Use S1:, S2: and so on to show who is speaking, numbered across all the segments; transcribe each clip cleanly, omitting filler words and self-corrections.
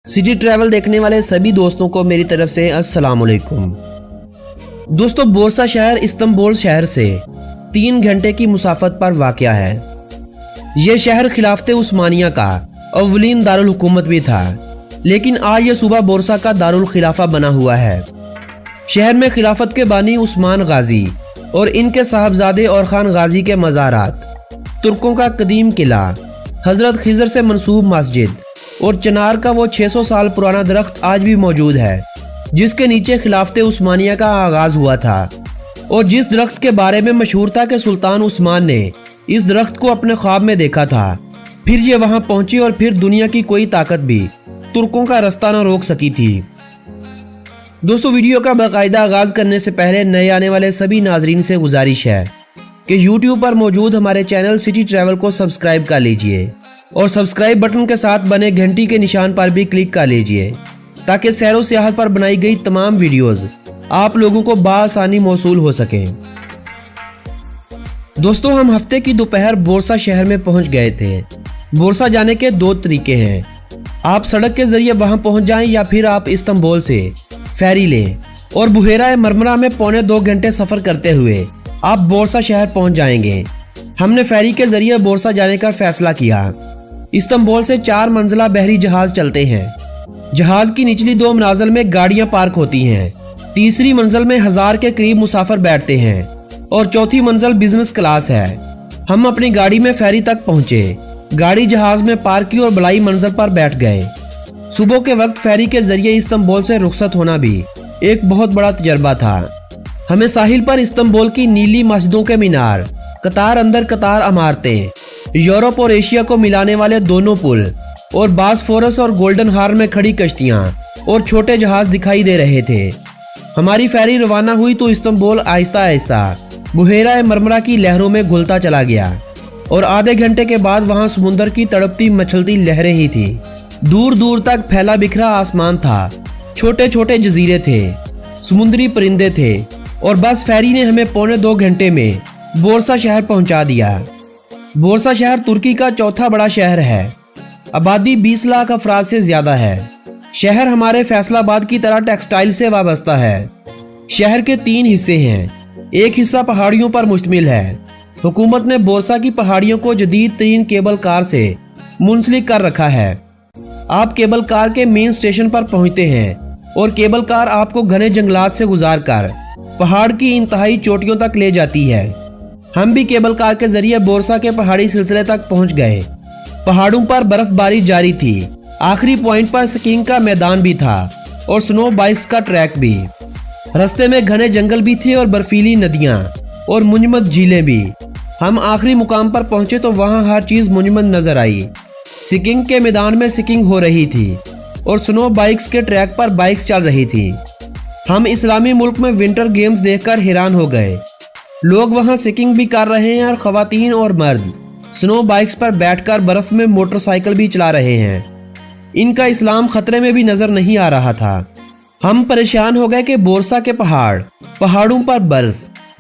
S1: City travel देखने वाले सभी दोस्तों को मेरी तरफ से अस्सलाम वालेकुम। दोस्तों, बोर्सा शहर इस्तांबुल शहर से 3 घंटे की मुसाफत पर वाक़या है। यह शहर खिलाफत उस्मानिया का अव्वलीन दारुल हुकूमत भी था, लेकिन आज यह सूबा बोर्सा का दारुल खिलाफा बना हुआ है। शहर में खिलाफत के बानी उस्मान गाजी और इनके साहबजादे और खान गाजी के मज़ारात, तुर्कों का कदीम किला, हज़रत खिज़र से मंसूब मस्जिद और चिनार का वो 600 साल पुराना दरख्त आज भी मौजूद है, जिसके नीचे खिलाफत उस्मानिया का आगाज़ हुआ था और जिस दरख्त के बारे में मशहूर था कि सुल्तान उस्मान ने इस दरख्त को अपने ख्वाब में देखा था। फिर ये वहां पहुंची और फिर दुनिया की कोई ताकत भी तुर्कों का रास्ता न रोक सकी थी। दोस्तों, वीडियो का बाकायदा आगाज़ करने से पहले नए आने वाले सभी नाजरीन से गुजारिश है कि YouTube पर मौजूद हमारे चैनल सिटी ट्रैवल को सब्सक्राइब कर लीजिए और सब्सक्राइब बटन के साथ बने घंटी के निशान पर भी क्लिक कर लीजिए, ताकि सैरो सियाहत पर बनाई गई तमाम वीडियोस आप लोगों को बआसानी मौसूल हो सकें। दोस्तों, हम हफ्ते की दोपहर बोर्सा शहर में पहुंच गए थे। बोर्सा जाने के 2 तरीके हैं, आप सड़क के जरिए वहां पहुंच जाएं या फिर आप इस्तांबुल से फेरी लें और बुहेरा मरमरा में 1.25 घंटे सफ़र करते हुए आप बोर्सा शहर पहुंच जाएंगे। हमने फेरी के जरिए बोर्सा जाने का फैसला किया। इस्तांबुल से 4 मंजिला बहरी जहाज चलते हैं। जहाज की निचली 2 मनाजिल में गाड़ियां पार्क होती हैं, तीसरी मंजिल में 1000 के करीब मुसाफिर बैठते हैं और चौथी मंजिल बिजनेस क्लास है। हम अपनी गाड़ी में फेरी तक पहुंचे, गाड़ी जहाज में पार्क की और बलाई मंजिल पर बैठ गए। सुबह के वक्त फेरी के जरिए इस्तांबुल से रुखसत होना भी एक बहुत बड़ा तजर्बा था। हमें साहिल पर इस्तांबुल की नीली मस्जिदों के मीनार, कतार अंदर कतार इमारतें, यूरोप और एशिया को मिलाने वाले दोनों पुल और बासफोरस और गोल्डन हार्न में खड़ी कश्तियां और छोटे जहाज दिखाई दे रहे थे। हमारी फेरी रवाना हुई तो इस्तांबुल आहिस्ता आहिस्ता बुहेरा मरमरा की लहरों में घुलता चला गया और आधे घंटे के बाद वहां समुंदर की तड़पती मचलती लहरें ही थी। दूर दूर तक फैला बिखरा आसमान था, छोटे छोटे जजीरे थे, समुद्री परिंदे थे और बस फेरी ने हमें 1.25 घंटे में बोर्सा शहर पहुंचा दिया। बोर्सा शहर तुर्की का चौथा बड़ा शहर है। आबादी 20 लाख अफराद से ज्यादा है। शहर हमारे फैसलाबाद की तरह टेक्सटाइल से वाबस्ता है। शहर के 3 हिस्से हैं। एक हिस्सा पहाड़ियों पर मुश्तमिल है। हुकूमत ने बोर्सा की पहाड़ियों को जदीद तरीन केबल कार से मुंसलिक कर रखा है। आप केबल कार के मेन स्टेशन पर पहुंचते हैं और केबल कार आपको घने जंगलात से गुजार कर पहाड़ की इंतहाई चोटियों तक ले जाती है। हम भी केबल कार के जरिए बोर्सा के पहाड़ी सिलसिले तक पहुंच गए। पहाड़ों पर बर्फबारी जारी थी। आखिरी पॉइंट पर स्कीइंग का मैदान भी था और स्नो बाइक्स का ट्रैक भी। रास्ते में घने जंगल भी थे और बर्फीली नदियां और मुंजमद झीलें भी। हम आखिरी मुकाम पर पहुंचे तो वहां हर चीज मुंजमद नजर आई। स्कीइंग के मैदान में स्कीइंग हो रही थी और स्नो बाइक्स के ट्रैक पर बाइक्स चल रही थी। हम इस्लामी मुल्क में विंटर गेम्स देखकर हैरान हो गए। लोग वहां स्कीइंग भी कर रहे हैं और खवातीन और मर्द स्नो बाइक्स पर बैठकर बर्फ में मोटरसाइकिल भी चला रहे हैं। इनका इस्लाम खतरे में भी नजर नहीं आ रहा था। हम परेशान हो गए कि बोर्सा के पहाड़ों पर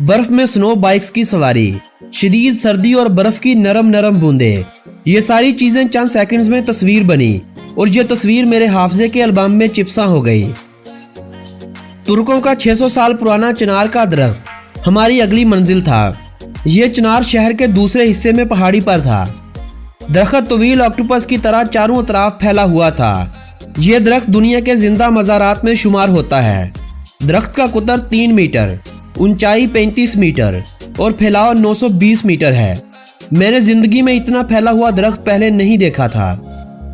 S1: बर्फ में स्नो बाइक्स की सवारी, शदीद सर्दी और बर्फ की नरम नरम बूंदें, ये सारी चीजें चंद सेकंड्स में तस्वीर बनी और ये तस्वीर मेरे हाफजे के एल्बम में चिपसा हो गई। तुर्कों का 600 साल पुराना चिनार का दरख्त हमारी अगली मंजिल था। यह चिनार शहर के दूसरे हिस्से में पहाड़ी पर था। दरख्त तवील ऑक्टोपस की तरह चारों तरफ फैला हुआ था। यह दरख्त दुनिया के जिंदा मज़ारात में शुमार होता है। दरख्त का कुतर 3 मीटर, ऊंचाई 35 मीटर और फैलाव 920 मीटर है। मैंने जिंदगी में इतना फैला हुआ दरख्त पहले नहीं देखा था।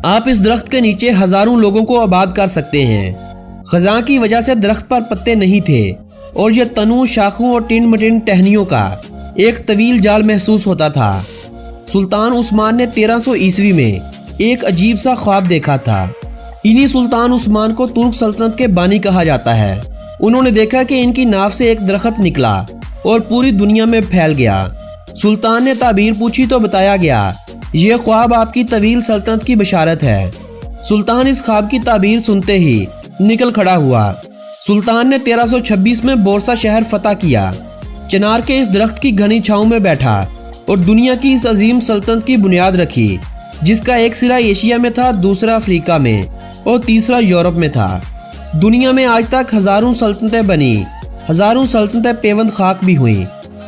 S1: आप इस दरख्त के नीचे हजारों लोगों को आबाद कर सकते हैं। खज़ां की वजह से दरख्त पर पत्ते नहीं थे और यह तनु, शाखों और टिन मटिन टहनियों का एक तवील जाल महसूस होता था। सुल्तान उस्मान ने 1300 ईस्वी में एक अजीब सा ख्वाब देखा था। इन्हीं सुल्तान उस्मान को तुर्क सल्तनत के बानी कहा जाता है। उन्होंने देखा कि इनकी नाव से एक दरख्त निकला और पूरी दुनिया में फैल गया। सुल्तान ने ताबीर पूछी तो बताया गया, यह ख्वाब आपकी तवील सल्तनत की बशारत है। सुल्तान इस ख्वाब की ताबीर सुनते ही निकल खड़ा हुआ। सुल्तान ने 1326 में बोर्सा शहर फतह किया। चिनार के इस दरख्त की घनी छांव में बैठा और दुनिया की इस अजीम सल्तनत की बुनियाद रखी। جس کا ایک سرا ایشیا میں تھا، دوسرا افریقہ میں اور تیسرا یورپ میں تھا۔ دنیا میں آج تک ہزاروں سلطنتیں بنی، ہزاروں سلطنتیں پیوند خاک بھی ہوئیں،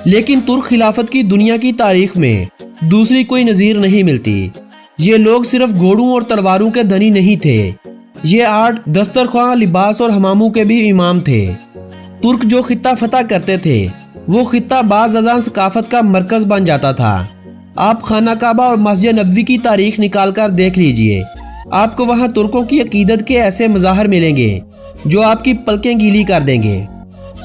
S1: لیکن ترک خلافت کی دنیا کی تاریخ میں دوسری کوئی نظیر نہیں ملتی۔ یہ لوگ صرف گھوڑوں اور تلواروں کے دھنی نہیں تھے، یہ آرٹ، دسترخواں، لباس اور حماموں کے بھی امام تھے۔ ترک جو خطہ فتح کرتے تھے وہ خطہ بعض ازاں ثقافت کا مرکز بن جاتا تھا۔ آپ خانہ کعبہ اور مسجد نبوی کی تاریخ نکال کر دیکھ لیجئے، آپ کو وہاں ترکوں کی عقیدت کے ایسے مظاہر ملیں گے جو آپ کی پلکیں گیلی کر دیں گے۔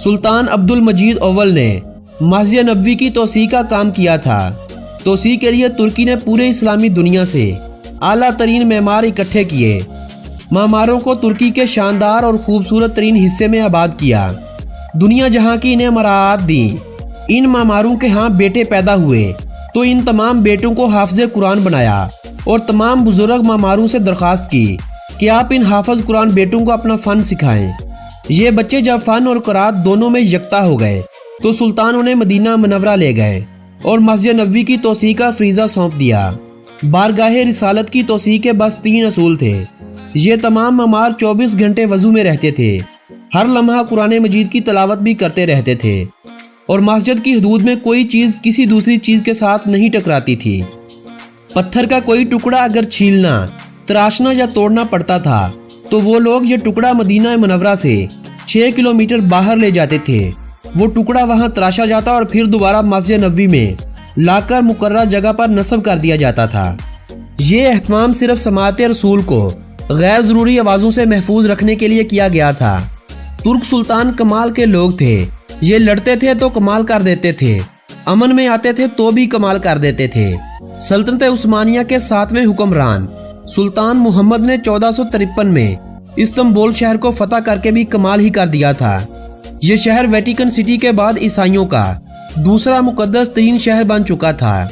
S1: سلطان عبد المجید اول نے مسجد نبوی کی توسیع کا کام کیا تھا۔ توسیع کے لیے ترکی نے پورے اسلامی دنیا سے اعلیٰ ترین معمار اکٹھے کیے۔ معماروں کو ترکی کے شاندار اور خوبصورت ترین حصے میں آباد کیا۔ دنیا جہاں کی انہیں مراعات دیں۔ ان معماروں کے ہاں بیٹے پیدا ہوئے تو ان تمام بیٹوں کو حافظ قرآن بنایا اور تمام بزرگ معماروں سے درخواست کی کہ آپ ان حافظ قرآن بیٹوں کو اپنا فن سکھائیں۔ یہ بچے جب فن اور قرات دونوں میں یکتا ہو گئے تو سلطان انہیں مدینہ منورہ لے گئے اور مسجد نبوی کی توسیع کا فریضہ سونپ دیا۔ بارگاہ رسالت کی توسیع کے بس 3 اصول تھے۔ یہ تمام معمار 24 گھنٹے وضو میں رہتے تھے، ہر لمحہ قرآن مجید کی تلاوت بھی کرتے رہتے تھے اور مسجد کی حدود میں کوئی چیز کسی دوسری چیز کے ساتھ نہیں ٹکراتی تھی۔ پتھر کا کوئی ٹکڑا اگر چھیلنا، تراشنا یا توڑنا پڑتا تھا تو وہ لوگ یہ ٹکڑا مدینہ منورہ سے 6 کلومیٹر باہر لے جاتے تھے۔ وہ ٹکڑا وہاں تراشا جاتا اور پھر دوبارہ مسجد نبوی میں لا کر مقررہ جگہ پر نصب کر دیا جاتا تھا۔ یہ اہتمام صرف سماعت رسول کو غیر ضروری آوازوں سے محفوظ رکھنے کے لیے کیا گیا تھا۔ ترک سلطان کمال کے لوگ تھے، یہ لڑتے تھے تو کمال کر دیتے تھے، امن میں آتے تھے تو بھی کمال کر دیتے تھے۔ سلطنت عثمانیہ کے 7ویں حکمران سلطان محمد نے 1453 میں استنبول شہر کو فتح کر کے بھی کمال ہی کر دیا تھا۔ یہ شہر ویٹیکن سٹی کے بعد عیسائیوں کا دوسرا مقدس ترین شہر بن چکا تھا۔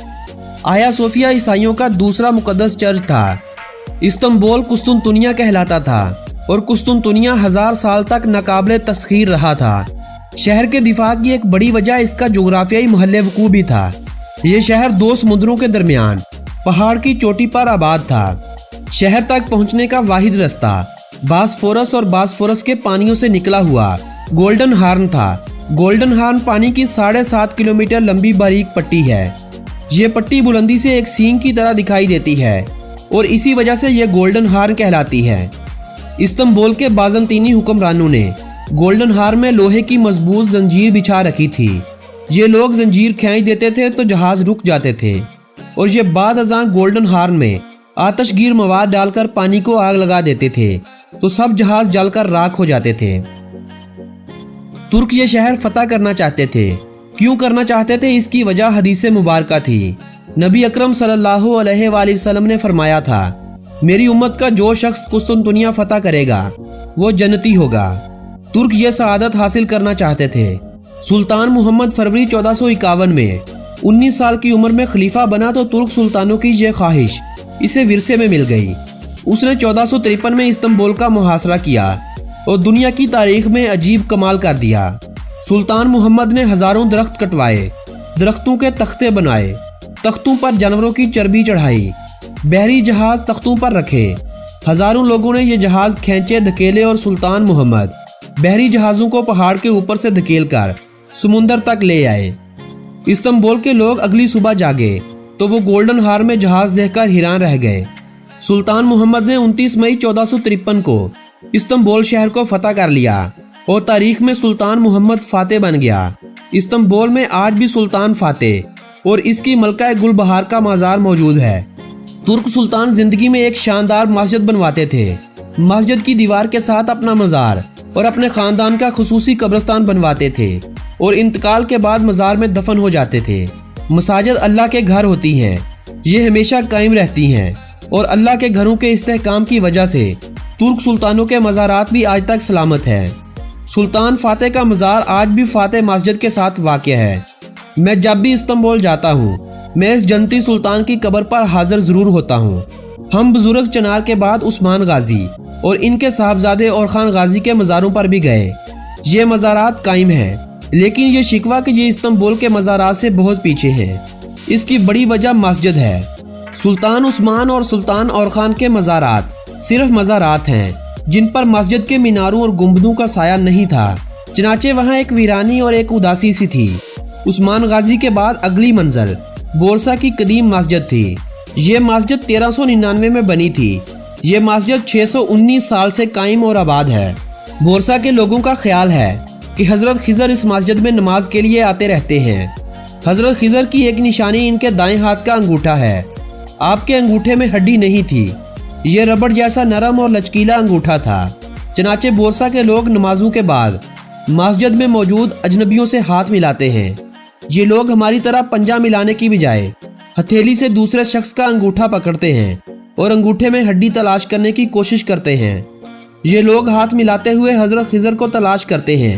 S1: آیا صوفیہ عیسائیوں کا دوسرا مقدس چرچ تھا۔ استنبول قسطنطنیہ کہلاتا تھا اور قسطنطنیہ 1000 سال تک ناقابل تسخیر رہا تھا۔ شہر کے دفاع کی ایک بڑی وجہ اس کا جغرافیائی محل وقوع بھی تھا۔ یہ شہر 2 سمندروں کے درمیان پہاڑ کی چوٹی پر آباد تھا۔ شہر تک پہنچنے کا واحد رستہ باسفورس اور باسفورس کے پانیوں سے نکلا ہوا گولڈن ہارن تھا۔ گولڈن ہارن پانی کی 7.5 کلومیٹر لمبی باریک پٹی ہے۔ یہ پٹی بلندی سے ایک سینگ کی طرح دکھائی دیتی ہے اور اسی وجہ سے یہ گولڈن ہارن کہلاتی ہے۔ استنبول کے بازنطینی حکمرانوں نے گولڈن ہارن میں لوہے کی مضبوط زنجیر بچھا رکھی تھی۔ یہ لوگ زنجیر کھینچ دیتے تھے تو جہاز رک جاتے تھے اور یہ بعد ازاں گولڈن ہارن میں آتش گیر مواد ڈال کر پانی کو آگ لگا دیتے تھے تو سب جہاز جل کر راکھ ہو جاتے تھے۔ ترک یہ شہر فتح کرنا چاہتے تھے۔ کیوں کرنا چاہتے تھے؟ اس کی وجہ حدیث مبارکہ تھی۔ نبی اکرم صلی اللہ علیہ وآلہ وسلم نے فرمایا تھا، میری امت کا جو شخص قسطنطنیہ فتح کرے گا وہ جنتی ہوگا۔ ترک یہ سعادت حاصل کرنا چاہتے تھے۔ سلطان محمد فروری 1451 میں 19 سال کی عمر میں خلیفہ بنا تو ترک سلطانوں کی یہ خواہش اسے ورثے میں مل گئی۔ اس نے 1453 میں استنبول کا محاصرہ کیا اور دنیا کی تاریخ میں عجیب کمال کر دیا۔ سلطان محمد نے ہزاروں درخت کٹوائے، درختوں کے تختے بنائے، تختوں پر جانوروں کی چربی چڑھائی، بحری جہاز تختوں پر رکھے، ہزاروں لوگوں نے یہ جہاز کھینچے دھکیلے اور سلطان محمد بحری جہازوں کو پہاڑ کے اوپر سے دھکیل کر سمندر تک لے آئے۔ استنبول کے لوگ اگلی صبح جاگے تو وہ گولڈن ہارن میں جہاز دیکھ کر حیران رہ گئے۔ سلطان محمد نے 29 مئی 1453 کو استنبول شہر کو فتح کر لیا اور تاریخ میں سلطان محمد فاتح بن گیا۔ استنبول میں آج بھی سلطان فاتح اور اس کی ملکہ گل بہار کا مزار موجود ہے۔ ترک سلطان زندگی میں ایک شاندار مسجد بنواتے تھے، مسجد کی دیوار کے ساتھ اپنا مزار اور اپنے خاندان کا خصوصی قبرستان بنواتے تھے اور انتقال کے بعد مزار میں دفن ہو جاتے تھے۔ مساجد اللہ کے گھر ہوتی ہیں، یہ ہمیشہ قائم رہتی ہیں اور اللہ کے گھروں کے استحکام کی وجہ سے ترک سلطانوں کے مزارات بھی آج تک سلامت ہیں۔ سلطان فاتح کا مزار آج بھی فاتح مسجد کے ساتھ واقع ہے۔ میں جب بھی استنبول جاتا ہوں میں اس جنتی سلطان کی قبر پر حاضر ضرور ہوتا ہوں۔ ہم بزرگ چنار کے بعد عثمان غازی اور ان کے صاحبزادے اور خان غازی کے مزاروں پر بھی گئے۔ یہ مزارات قائم ہیں، لیکن یہ شکوہ کہ یہ استنبول کے مزارات سے بہت پیچھے ہیں۔ اس کی بڑی وجہ مسجد ہے۔ सुल्तान उस्मान और सुल्तान और खान के मज़ारात सिर्फ मज़ारात हैं जिन पर मस्जिद के मीनारों और गुंबदों का साया नहीं था। चनाचे वहाँ एक वीरानी और एक उदासी सी थी। उस्मान गाजी के बाद अगली मंजिल बोरसा की कदीम मस्जिद थी। ये मस्जिद 1399 में बनी थी। ये मस्जिद 619 साल से कायम और आबाद है। बोरसा के लोगों का ख्याल है कि हज़रत खिज़र इस मस्जिद में नमाज के लिए आते रहते हैं। हज़रत खिज़र की एक निशानी इनके दाएं हाथ का अंगूठा है। आपके अंगूठे में हड्डी नहीं थी। ये रबड़ जैसा नरम और लचकीला अंगूठा था। चनाचे बोरसा के लोग नमाजों के बाद मस्जिद में मौजूद अजनबियों से हाथ मिलाते हैं। ये लोग हमारी तरह पंजा मिलाने की बजाय हथेली से दूसरे शख्स का अंगूठा पकड़ते हैं और अंगूठे में हड्डी तलाश करने की कोशिश करते हैं। ये लोग हाथ मिलाते हुए हज़रत खिज़र को तलाश करते हैं।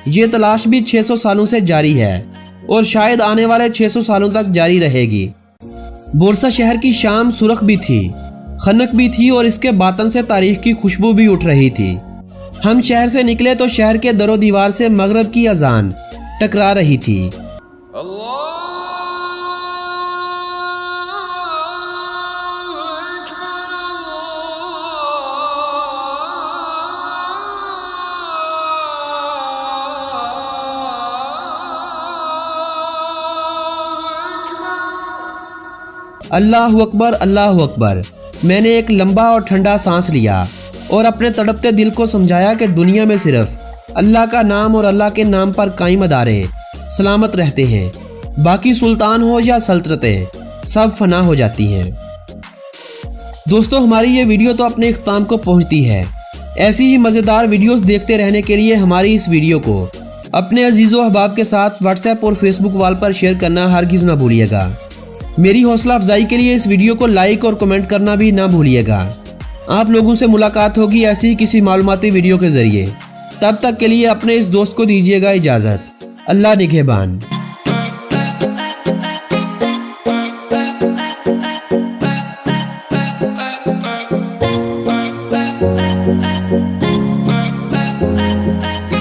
S1: ये तलाश भी 600 सालों से जारी है और शायद आने वाले 600 सालों तक जारी रहेगी। बोरसा शहर की शाम सुरख भी थी, खनक भी थी और इसके बातन से तारीख की खुशबू भी उठ रही थी। हम शहर से निकले तो शहर के दरो दीवार से मगरब की अजान टकरा रही थी। अल्लाहु अकबर, अल्लाहु अकबर। मैंने एक लंबा और ठंडा सांस लिया और अपने तड़पते दिल को समझाया कि दुनिया में सिर्फ अल्लाह का नाम और अल्लाह के नाम पर कायम अदारे सलामत रहते हैं। बाकी सुल्तान हो या सल्तनतें सब फना हो जाती हैं। दोस्तों, हमारी ये वीडियो तो अपने इख्तिताम को पहुंचती है। ऐसी ही मज़ेदार वीडियोस देखते रहने के लिए हमारी इस वीडियो को अपने अजीज़ो अहबाब के साथ व्हाट्सएप और फेसबुक वाल पर शेयर करना हरगिज़ ना भूलिएगा। मेरी हौसला अफजाई के लिए इस वीडियो को लाइक और कमेंट करना भी ना भूलिएगा। आप लोगों से मुलाकात होगी ऐसी ही किसी मालूमाती वीडियो के ज़रिए। तब तक के लिए अपने इस दोस्त को दीजिएगा इजाज़त। अल्लाह निगहबान।
S2: Bye.